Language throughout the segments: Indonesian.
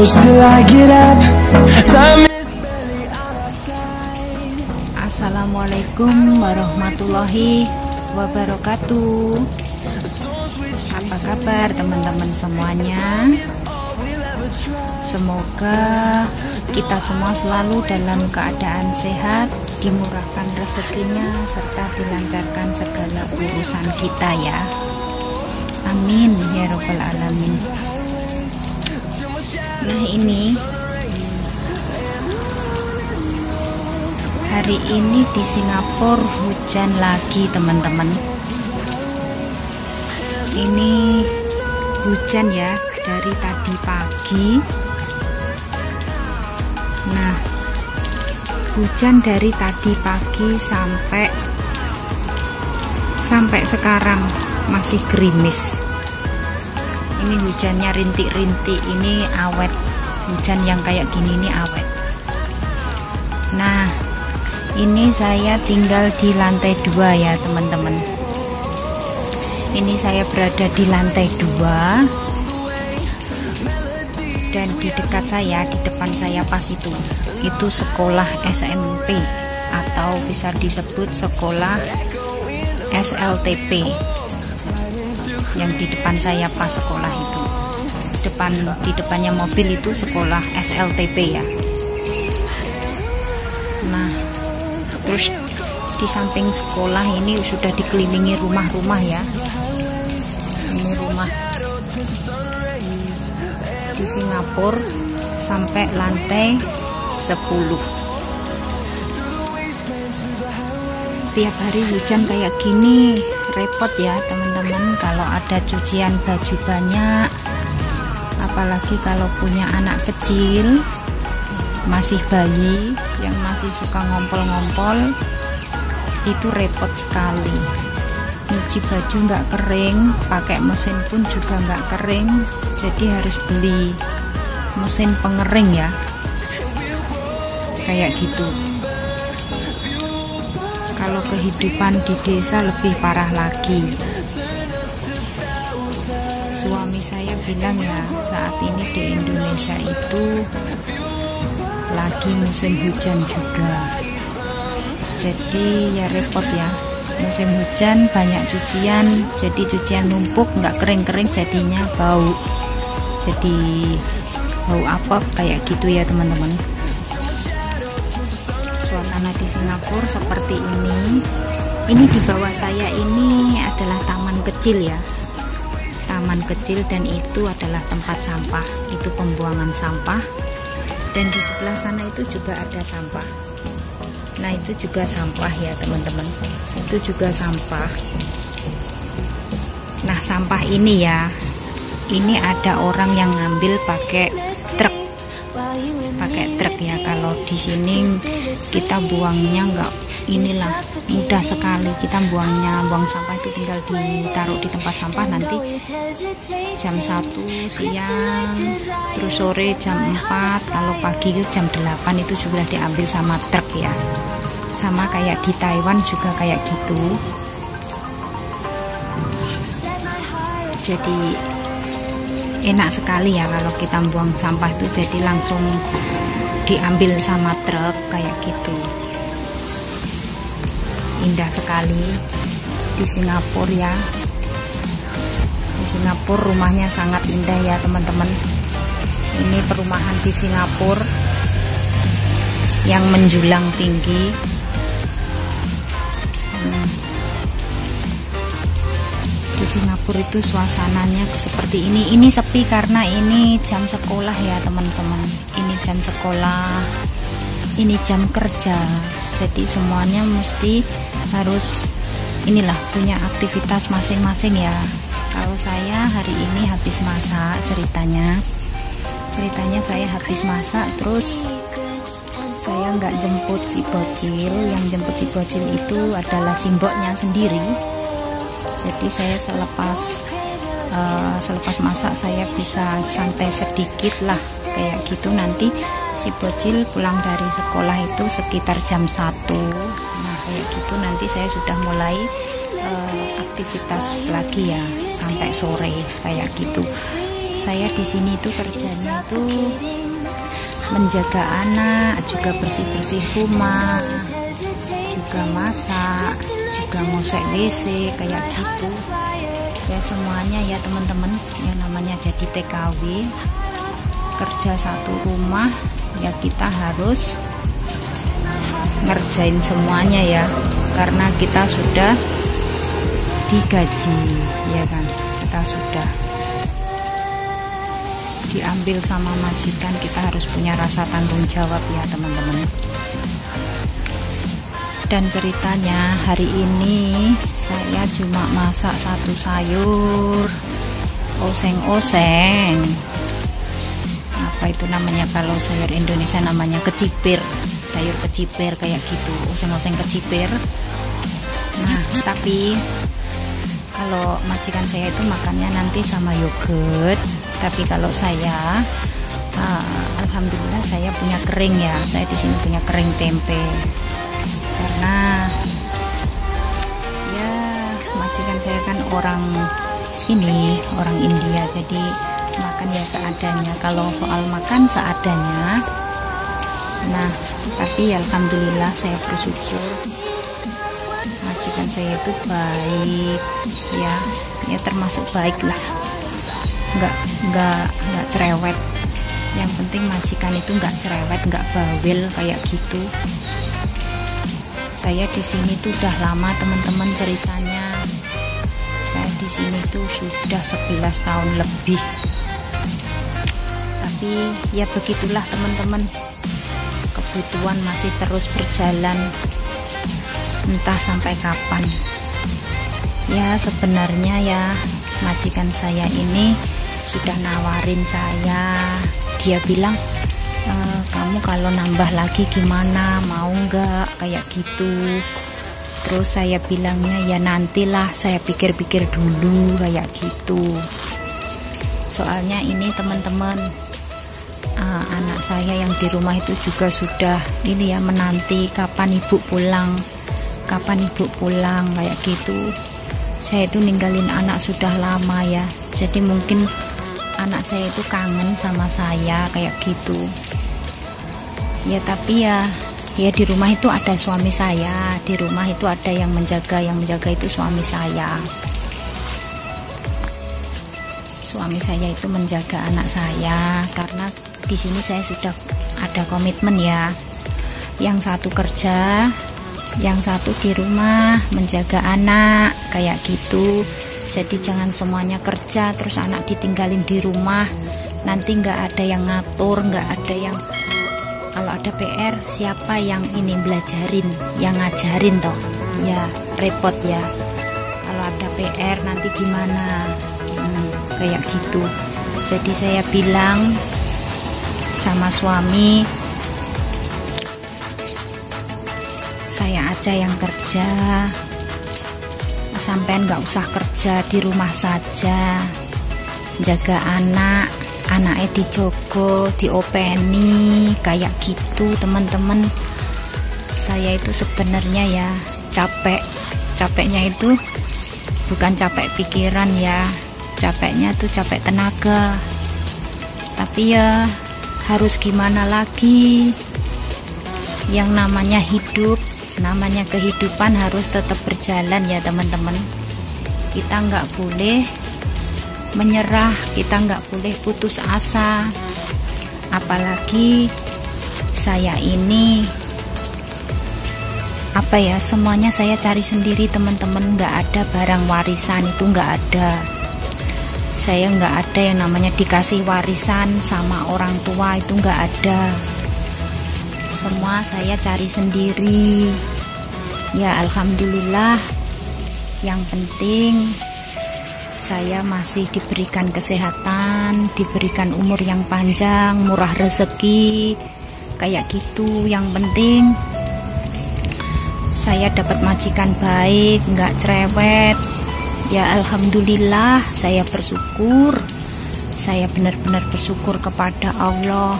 close till I get up. Time is Assalamualaikum warahmatullahi wabarakatuh. Apa kabar teman-teman semuanya? Semoga kita semua selalu dalam keadaan sehat, dimurahkan rezekinya, serta dilancarkan segala urusan kita ya. Amin ya robbal alamin. Nah, ini hari ini di Singapura hujan lagi teman-teman. Ini hujan ya dari tadi pagi. Nah, hujan dari tadi pagi sampai sekarang masih gerimis. Ini hujannya rintik-rintik, ini awet. Hujan yang kayak gini ini awet. Nah, ini saya tinggal di lantai 2 ya teman-teman. Ini saya berada di lantai 2, dan di dekat saya, di depan saya pas itu sekolah SMP atau bisa disebut sekolah SLTP. Yang di depan saya pas sekolah itu, di depannya mobil itu sekolah SLTP ya. Nah, terus di samping sekolah ini sudah dikelilingi rumah-rumah ya. Ini rumah di Singapura sampai lantai 10. Tiap hari hujan kayak gini repot ya teman-teman, kalau ada cucian baju banyak, apalagi kalau punya anak kecil, masih bayi yang masih suka ngompol-ngompol, itu repot sekali. Nyuci baju nggak kering, pakai mesin pun juga nggak kering, jadi harus beli mesin pengering ya, kayak gitu. Kalau kehidupan di desa lebih parah lagi. Suami saya bilang ya, saat ini di Indonesia itu lagi musim hujan juga, jadi ya repot ya. Musim hujan banyak cucian, jadi cucian numpuk nggak kering-kering, jadinya bau, jadi bau apa kayak gitu ya teman-teman. Suasana di Singapura seperti ini. Ini di bawah saya ini adalah taman kecil ya, taman kecil, dan itu adalah tempat sampah, itu pembuangan sampah. Dan di sebelah sana itu juga ada sampah. Nah, itu juga sampah ya teman-teman, itu juga sampah. Nah, sampah ini ya, ini ada orang yang ngambil pakai truk ya. Kalau di sini kita buangnya nggak, inilah mudah sekali kita buang sampah itu, tinggal ditaruh di tempat sampah, nanti jam 1 siang, terus sore jam 4, kalau pagi itu jam 8 itu sudah diambil sama truk ya. Sama kayak di Taiwan juga kayak gitu. Jadi enak sekali ya kalau kita buang sampah itu, jadi langsung diambil sama truk kayak gitu. Indah sekali di Singapura ya. Di Singapura rumahnya sangat indah ya teman-teman. Ini perumahan di Singapura yang menjulang tinggi. Di Singapura itu suasananya seperti ini. Ini sepi karena ini jam sekolah ya teman-teman. Ini jam sekolah, ini jam kerja. Jadi semuanya mesti harus inilah punya aktivitas masing-masing ya. Kalau saya hari ini habis masak, ceritanya saya habis masak, terus saya nggak jemput si bocil. Yang jemput si bocil itu adalah simboknya sendiri. Jadi saya selepas masak saya bisa santai sedikit lah kayak gitu. Nanti si bocil pulang dari sekolah itu sekitar jam 1. Nah kayak gitu nanti saya sudah mulai aktivitas lagi ya sampai sore kayak gitu. Saya di sini tuh kerjanya itu menjaga anak, juga bersih-bersih rumah, juga masak, juga ngosek WC kayak gitu. Ya semuanya ya teman-teman, yang namanya jadi TKW, kerja satu rumah ya kita harus ngerjain semuanya ya, karena kita sudah digaji ya kan, kita sudah diambil sama majikan, kita harus punya rasa tanggung jawab ya teman-teman. Dan ceritanya hari ini saya cuma masak satu sayur, oseng-oseng, apa itu namanya, kalau sayur Indonesia namanya kecipir, sayur kecipir kayak gitu, oseng-oseng kecipir. Nah tapi kalau majikan saya itu makannya nanti sama yogurt, tapi kalau saya alhamdulillah saya punya kering ya, saya di sini punya kering tempe, karena ya majikan saya kan orang India, jadi makan ya seadanya. Kalau soal makan seadanya. Nah tapi alhamdulillah saya bersyukur majikan saya itu baik ya termasuk baik lah, nggak cerewet. Yang penting majikan itu nggak cerewet, nggak bawel kayak gitu. Saya di sini tuh udah lama teman-teman ceritanya. Saya di sini tuh sudah 11 tahun lebih. Tapi ya begitulah teman-teman, kebutuhan masih terus berjalan, entah sampai kapan. Ya sebenarnya ya majikan saya ini sudah nawarin saya, dia bilang kamu kalau nambah lagi gimana, mau nggak kayak gitu. Terus saya bilangnya ya nantilah, saya pikir-pikir dulu kayak gitu. Soalnya ini teman-teman, anak saya yang di rumah itu juga sudah ini ya menanti kapan ibu pulang kayak gitu. Saya itu ninggalin anak sudah lama ya, jadi mungkin anak saya itu kangen sama saya kayak gitu ya. Tapi ya di rumah itu ada suami saya, di rumah itu ada yang menjaga itu suami saya itu menjaga anak saya, karena di sini saya sudah ada komitmen ya, yang satu kerja, yang satu di rumah menjaga anak kayak gitu. Jadi jangan semuanya kerja terus anak ditinggalin di rumah, nanti nggak ada yang ngatur, nggak ada yang, kalau ada PR siapa yang ini belajarin, yang ngajarin toh ya, repot ya. Kalau ada PR nanti gimana, kayak gitu. Jadi saya bilang sama suami, saya aja yang kerja, sampean nggak usah kerja, di rumah saja, jaga anaknya dijogo, diopeni kayak gitu teman-teman. Saya itu sebenarnya ya capeknya itu bukan capek pikiran ya, capeknya tuh capek tenaga. Tapi ya harus gimana lagi, yang namanya hidup, namanya kehidupan harus tetap berjalan ya teman-teman. Kita nggak boleh menyerah, kita nggak boleh putus asa. Apalagi saya ini apa ya, semuanya saya cari sendiri teman-teman, nggak ada barang warisan, itu nggak ada. Saya nggak ada yang namanya dikasih warisan sama orang tua, itu nggak ada. Semua saya cari sendiri ya, alhamdulillah. Yang penting saya masih diberikan kesehatan, diberikan umur yang panjang, murah rezeki kayak gitu. Yang penting saya dapat majikan baik, nggak cerewet ya, alhamdulillah. Saya bersyukur, saya benar-benar bersyukur kepada Allah,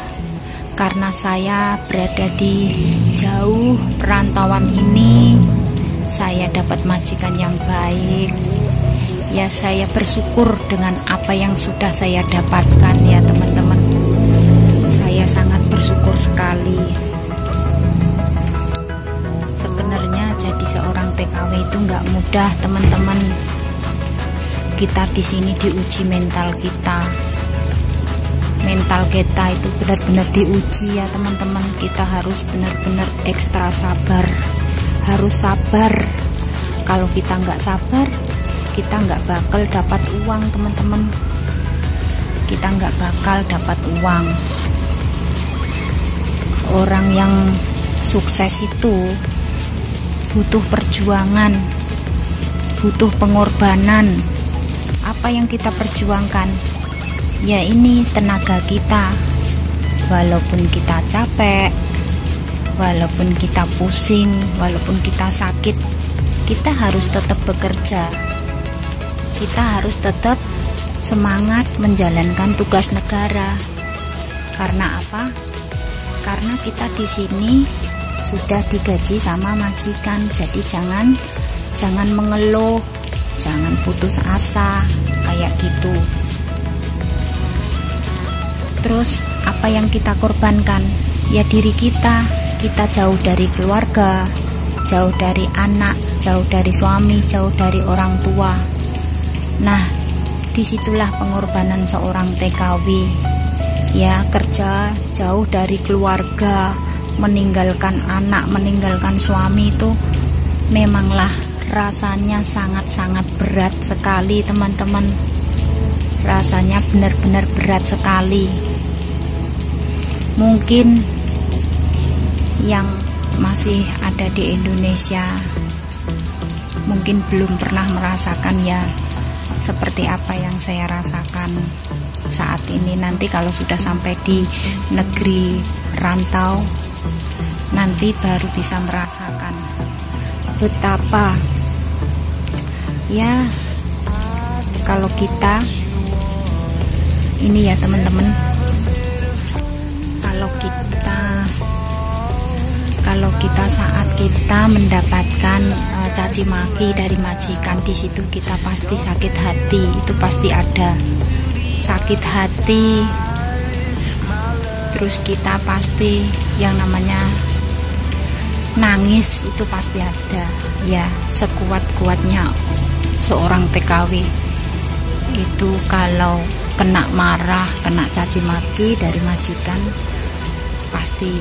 karena saya berada di jauh perantauan ini, saya dapat majikan yang baik, Ya, saya bersyukur dengan apa yang sudah saya dapatkan ya teman-teman. Saya sangat bersyukur sekali. Sebenarnya jadi seorang TKW itu nggak mudah teman-teman. Kita di sini diuji mental kita. Mental kita itu benar-benar diuji ya teman-teman. Kita harus benar-benar ekstra sabar. Harus sabar. Kalau kita nggak sabar, kita nggak bakal dapat uang teman-teman. Kita nggak bakal dapat uang. Orang yang sukses itu butuh perjuangan, butuh pengorbanan. Apa yang kita perjuangkan? Ya ini tenaga kita. Walaupun kita capek, walaupun kita pusing, walaupun kita sakit, kita harus tetap bekerja. Kita harus tetap semangat menjalankan tugas negara. Karena apa? Karena kita di sini sudah digaji sama majikan. Jadi jangan mengeluh, jangan putus asa kayak gitu. Terus apa yang kita korbankan? Ya diri kita. Kita jauh dari keluarga, jauh dari anak, jauh dari suami, jauh dari orang tua. Nah, disitulah pengorbanan seorang TKW. Ya, kerja jauh dari keluarga, meninggalkan anak, meninggalkan suami itu memanglah rasanya sangat-sangat berat sekali teman-teman. Rasanya benar-benar berat sekali. Mungkin yang masih ada di Indonesia mungkin belum pernah merasakan ya seperti apa yang saya rasakan saat ini. Nanti kalau sudah sampai di negeri rantau, nanti baru bisa merasakan betapa ya kalau kita ini ya teman-teman, kalau kita saat kita mendapatkan caci maki dari majikan, di situ kita pasti sakit hati. Itu pasti ada sakit hati. Terus kita pasti yang namanya nangis, itu pasti ada. Ya, sekuat-kuatnya seorang TKW itu kalau kena marah, kena caci maki dari majikan, pasti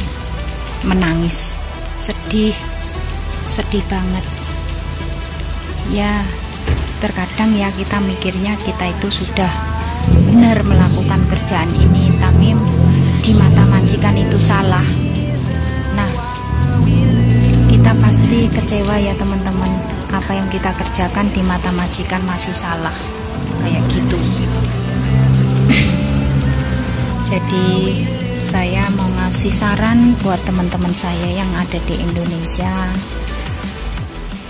menangis, sedih banget. Ya, terkadang ya kita mikirnya kita itu sudah benar melakukan kerjaan ini, tapi di mata majikan itu salah. Nah, kita pasti kecewa ya teman-teman. Apa yang kita kerjakan di mata majikan masih salah, kayak gitu. Jadi saya mau ngasih saran buat teman-teman saya yang ada di Indonesia.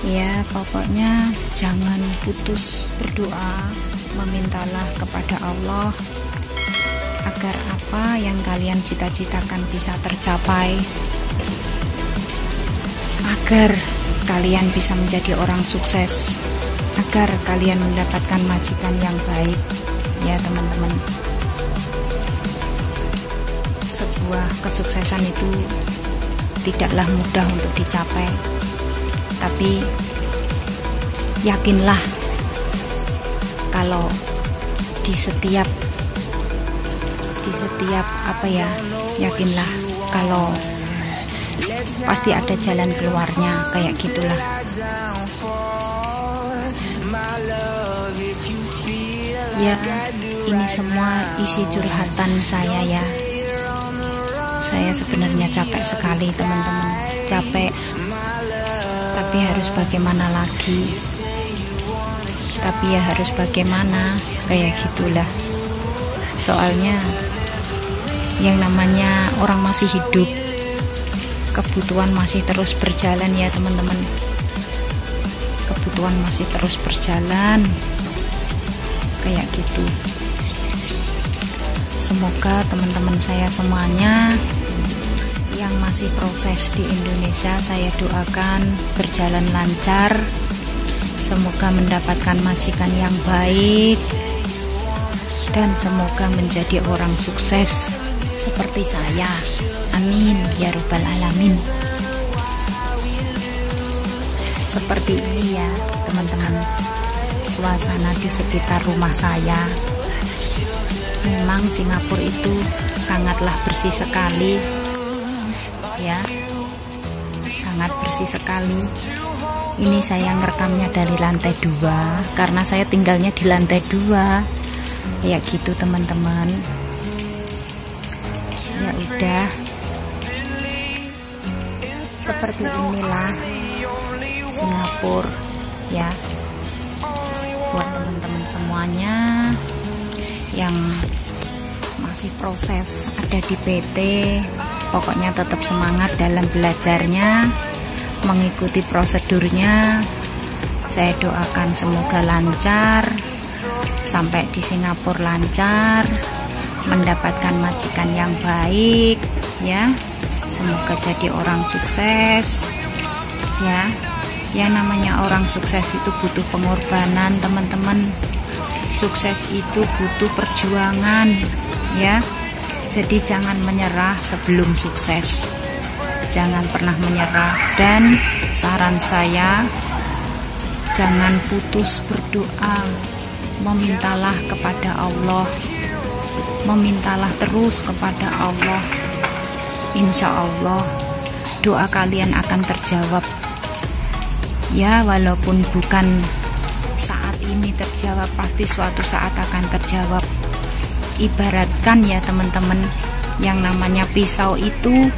Ya, pokoknya jangan putus berdoa, memintalah kepada Allah agar apa yang kalian cita-citakan bisa tercapai, agar kalian bisa menjadi orang sukses, agar kalian mendapatkan majikan yang baik ya teman-teman. Sebuah kesuksesan itu tidaklah mudah untuk dicapai, tapi yakinlah kalau di setiap apa ya, yakinlah kalau pasti ada jalan keluarnya, kayak gitulah. Ya, ini semua isi curhatan saya ya. Saya sebenarnya capek sekali teman-teman, capek, tapi harus bagaimana lagi, tapi ya harus bagaimana, kayak gitulah. Soalnya yang namanya orang masih hidup, kebutuhan masih terus berjalan ya teman-teman, kebutuhan masih terus berjalan, kayak gitu. Semoga teman-teman saya semuanya yang masih proses di Indonesia, saya doakan berjalan lancar, Semoga mendapatkan majikan yang baik dan semoga menjadi orang sukses seperti saya. Amin ya rabbal alamin. Seperti ini ya teman-teman suasana di sekitar rumah saya. Memang Singapura itu sangatlah bersih sekali ya, sangat bersih sekali. Ini saya ngerekamnya dari lantai 2 karena saya tinggalnya di lantai 2 kayak gitu teman-teman. Ya udah, seperti inilah Singapura ya, buat teman-teman semuanya yang masih proses ada di PT, pokoknya tetap semangat dalam belajarnya, mengikuti prosedurnya. Saya doakan semoga lancar, sampai di Singapura lancar, mendapatkan majikan yang baik ya. Semoga jadi orang sukses ya. Ya namanya orang sukses itu butuh pengorbanan teman-teman. Sukses itu butuh perjuangan ya. Jadi jangan menyerah sebelum sukses, jangan pernah menyerah. Dan saran saya, jangan putus berdoa, memintalah kepada Allah, memintalah terus kepada Allah. Insya Allah doa kalian akan terjawab ya, walaupun bukan saat ini terjawab, pasti suatu saat akan terjawab. Ibaratkan ya teman-teman, yang namanya pisau itu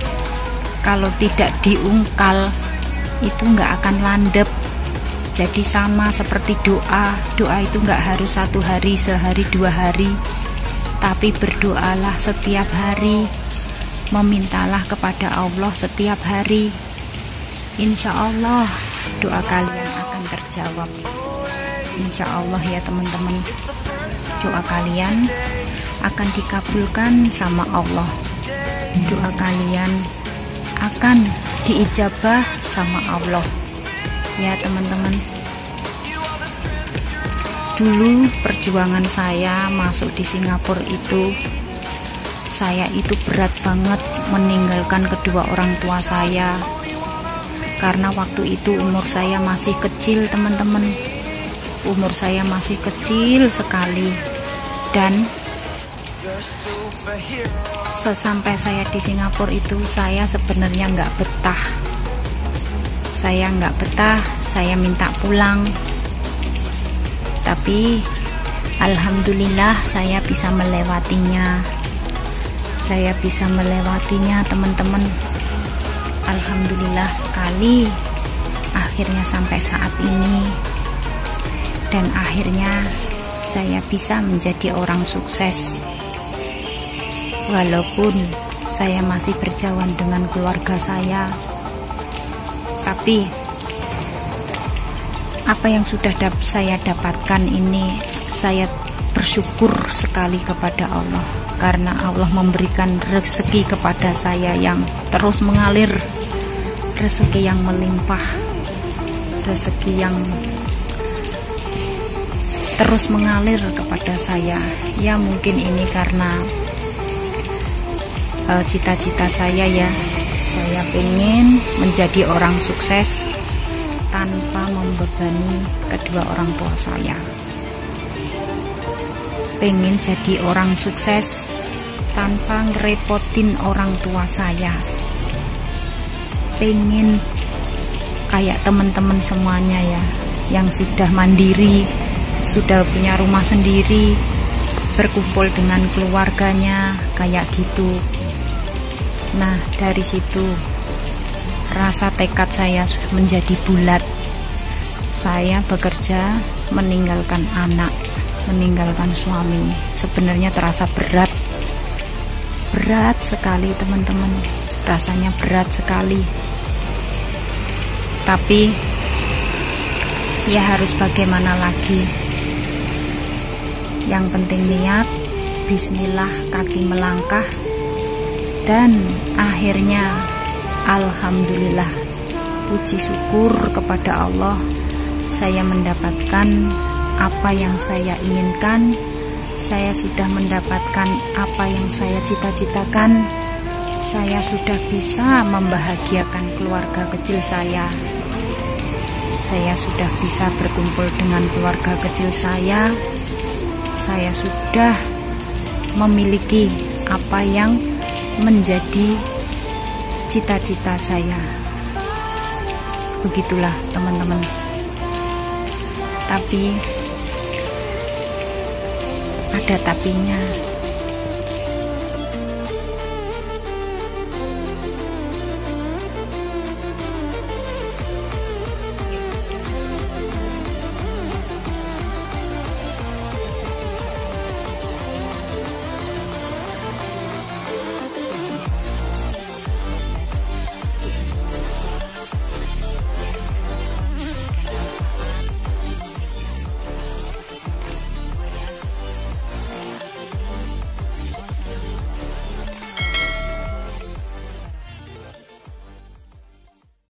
kalau tidak diungkal itu nggak akan landep. Jadi sama seperti doa, doa itu nggak harus 1 hari, sehari, 2 hari, tapi berdoalah setiap hari, memintalah kepada Allah setiap hari. Insya Allah doa kalian akan terjawab. Insya Allah ya teman-teman, doa kalian akan dikabulkan sama Allah. Doa kalian akan diijabah sama Allah ya teman-teman. Dulu perjuangan saya masuk di Singapura itu, saya itu berat banget meninggalkan kedua orang tua saya, karena waktu itu umur saya masih kecil teman-teman. Umur saya masih kecil sekali. Dan sesampai saya di Singapura itu, saya sebenarnya nggak betah. Saya nggak betah, saya minta pulang. Tapi alhamdulillah saya bisa melewatinya. Saya bisa melewatinya teman-teman. Alhamdulillah sekali. Akhirnya sampai saat ini. Dan akhirnya saya bisa menjadi orang sukses. Walaupun saya masih berjauhan dengan keluarga saya, tapi apa yang sudah saya dapatkan ini, saya bersyukur sekali kepada Allah, karena Allah memberikan rezeki kepada saya yang terus mengalir, rezeki yang melimpah, rezeki yang terus mengalir kepada saya. Ya mungkin ini karena cita-cita saya ya. Saya pengen menjadi orang sukses tanpa membebani kedua orang tua saya. Pengen jadi orang sukses tanpa ngerepotin orang tua saya. Pengen kayak teman-teman semuanya ya, yang sudah mandiri, sudah punya rumah sendiri, berkumpul dengan keluarganya kayak gitu. Nah dari situ rasa tekad saya menjadi bulat. Saya bekerja, meninggalkan anak, meninggalkan suami. Sebenarnya terasa berat, berat sekali teman-teman, rasanya berat sekali. Tapi ya harus bagaimana lagi. Yang penting niat, bismillah, kaki melangkah, dan akhirnya alhamdulillah, puji syukur kepada Allah, saya mendapatkan apa yang saya inginkan, saya sudah mendapatkan apa yang saya cita-citakan, saya sudah bisa membahagiakan keluarga kecil saya sudah bisa berkumpul dengan keluarga kecil saya sudah memiliki apa yang menjadi cita-cita saya. Begitulah teman-teman. Tapi ada tapinya.